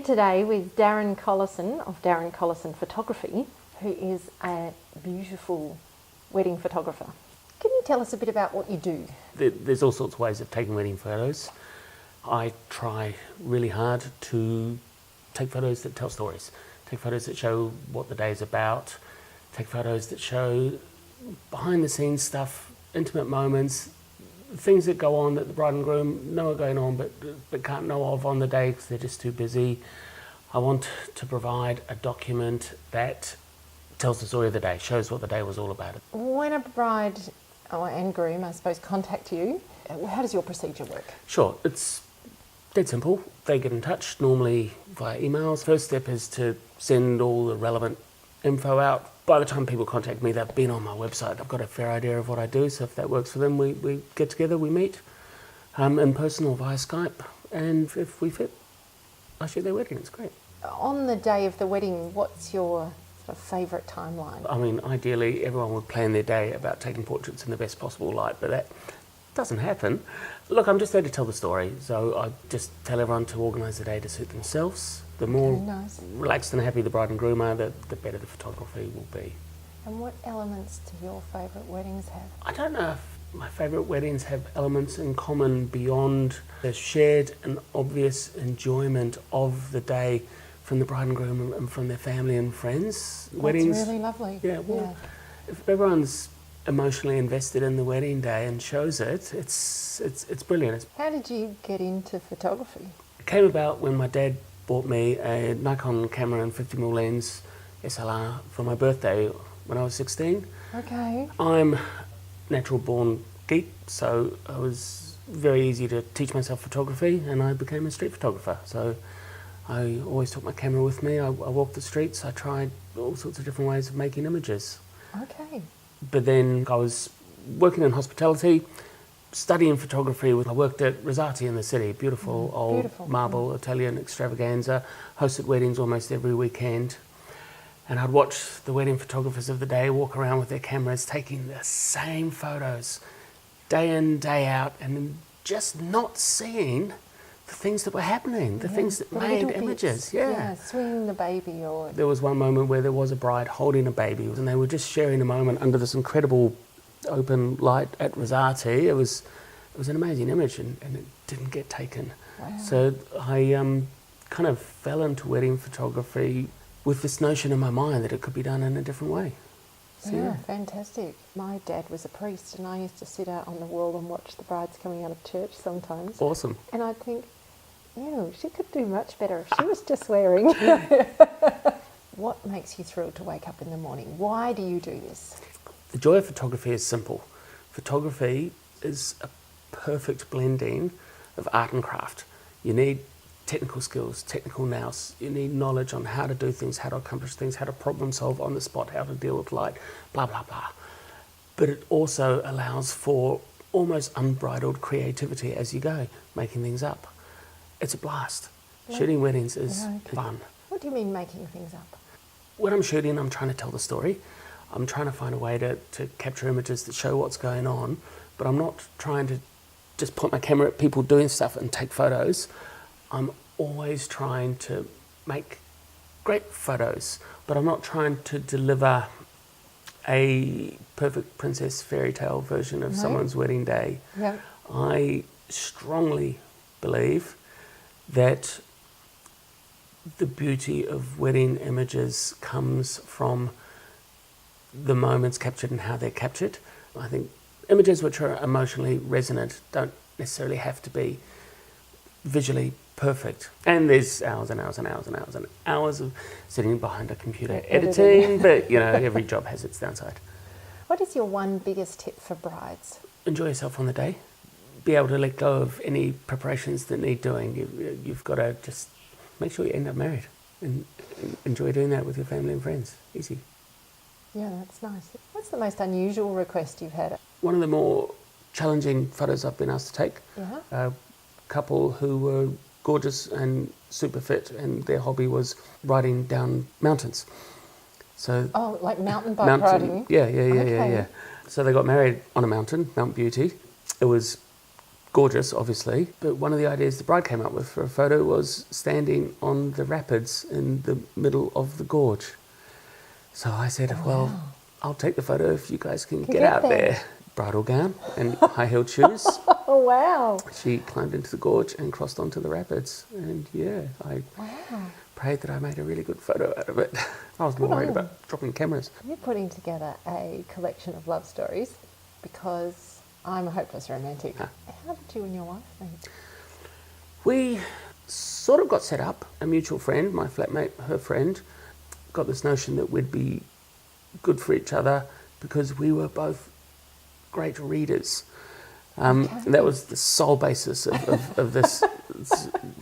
today with Darin Collison of Darin Collison Photography, who is a beautiful wedding photographer. Can you tell us a bit about what you do? There's all sorts of ways of taking wedding photos. I try really hard to take photos that tell stories, take photos that show what the day is about, take photos that show behind the scenes stuff, intimate moments, things that go on that the bride and groom know are going on but can't know of on the day because they're just too busy. I want to provide a document that tells the story of the day, shows what the day was all about. When a bride and groom, I suppose, contact you, how does your procedure work? Sure, it's dead simple. They get in touch, normally via emails. First step is to send all the relevant info out. By the time people contact me, they've been on my website. I've got a fair idea of what I do, so if that works for them, we get together, we meet in person or via Skype, and if we fit, I shoot their wedding. It's great. On the day of the wedding, what's your sort of favourite timeline? I mean, ideally, everyone would plan their day about taking portraits in the best possible light, but that doesn't happen. Look, I'm just there to tell the story, so I just tell everyone to organise the day to suit themselves. The more relaxed and happy the bride and groom are, the better the photography will be. And what elements do your favourite weddings have? I don't know if my favourite weddings have elements in common beyond the shared and obvious enjoyment of the day from the bride and groom and from their family and friends. That's weddings, really lovely. Yeah, well, if everyone's emotionally invested in the wedding day and shows it, it's brilliant. How did you get into photography? It came about when my dad bought me a Nikon camera and 50mm lens SLR for my birthday when I was 16. Okay. I'm natural born geek, so it was very easy to teach myself photography, and I became a street photographer. So I always took my camera with me. I walked the streets. I tried all sorts of different ways of making images. Okay. But then I was working in hospitality, studying photography. I worked at Rosati in the city, beautiful old marble Italian extravaganza, hosted weddings almost every weekend. And I'd watch the wedding photographers of the day walk around with their cameras taking the same photos day in, day out, and just not seeing the things that were happening, the things that made images. Yeah, swinging the baby or... There was one moment where there was a bride holding a baby, and they were just sharing a moment under this incredible open light at Rosati. It was an amazing image, and it didn't get taken. Wow. So I kind of fell into wedding photography with this notion in my mind that it could be done in a different way. So, yeah, fantastic. My dad was a priest, and I used to sit out on the wall and watch the brides coming out of church sometimes. Awesome. And I'd think, she could do much better if she was just wearing. What makes you thrilled to wake up in the morning? Why do you do this? The joy of photography is simple. Photography is a perfect blending of art and craft. You need technical skills, technical nous. You need knowledge on how to do things, how to accomplish things, how to problem solve on the spot, how to deal with light, blah, blah, blah. But it also allows for almost unbridled creativity as you go, making things up. It's a blast. Shooting weddings is fun. What do you mean making things up? When I'm shooting, I'm trying to tell the story. I'm trying to find a way to capture images that show what's going on, but I'm not trying to just point my camera at people doing stuff and take photos. I'm always trying to make great photos, but I'm not trying to deliver a perfect princess fairy tale version of someone's wedding day. Yeah. I strongly believe that the beauty of wedding images comes from the moments captured and how they're captured. I think images which are emotionally resonant don't necessarily have to be visually perfect. And there's hours and hours and hours and hours and hours of sitting behind a computer editing, but every job has its downside. What is your one biggest tip for brides? Enjoy yourself on the day. Be able to let go of any preparations that need doing. You've got to just make sure you end up married and enjoy doing that with your family and friends. Easy. Yeah, that's nice. What's the most unusual request you've had? One of the more challenging photos I've been asked to take, a couple who were gorgeous and super fit, and their hobby was riding down mountains. So like mountain bike riding? Yeah. So they got married on a mountain, Mount Beauty. It was gorgeous, obviously, but one of the ideas the bride came up with for a photo was standing on the rapids in the middle of the gorge. So I said, well, I'll take the photo if you guys can get out there. Bridal gown and high-heeled shoes. Oh, wow. She climbed into the gorge and crossed onto the rapids. And I prayed that I made a really good photo out of it. I was more worried about dropping cameras. You're putting together a collection of love stories because I'm a hopeless romantic. How did you and your wife meet? We sort of got set up. A mutual friend, my flatmate, her friend, got this notion that we'd be good for each other because we were both great readers. That was the sole basis of this.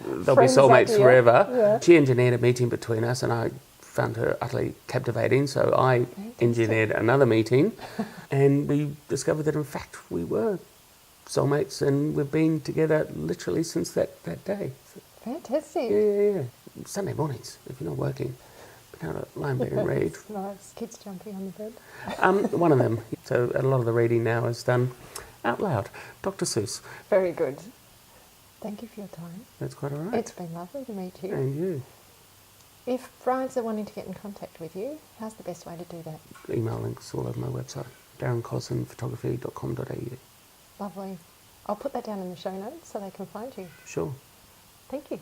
They'll be soulmates forever. Yeah. She engineered a meeting between us and I found her utterly captivating, so I engineered another meeting and we discovered that in fact we were soulmates and we've been together literally since that day. Fantastic. Yeah. Sunday mornings, if you're not working, been able to lie in bed and read. Nice. Kids jumping on the bed. One of them. So a lot of the reading now is done out loud. Dr. Seuss. Very good. Thank you for your time. That's quite all right. It's been lovely to meet you. And you. If brides are wanting to get in contact with you, how's the best way to do that? Email links all over my website, darincollisonphotography.com.au. Lovely. I'll put that down in the show notes so they can find you. Sure. Thank you.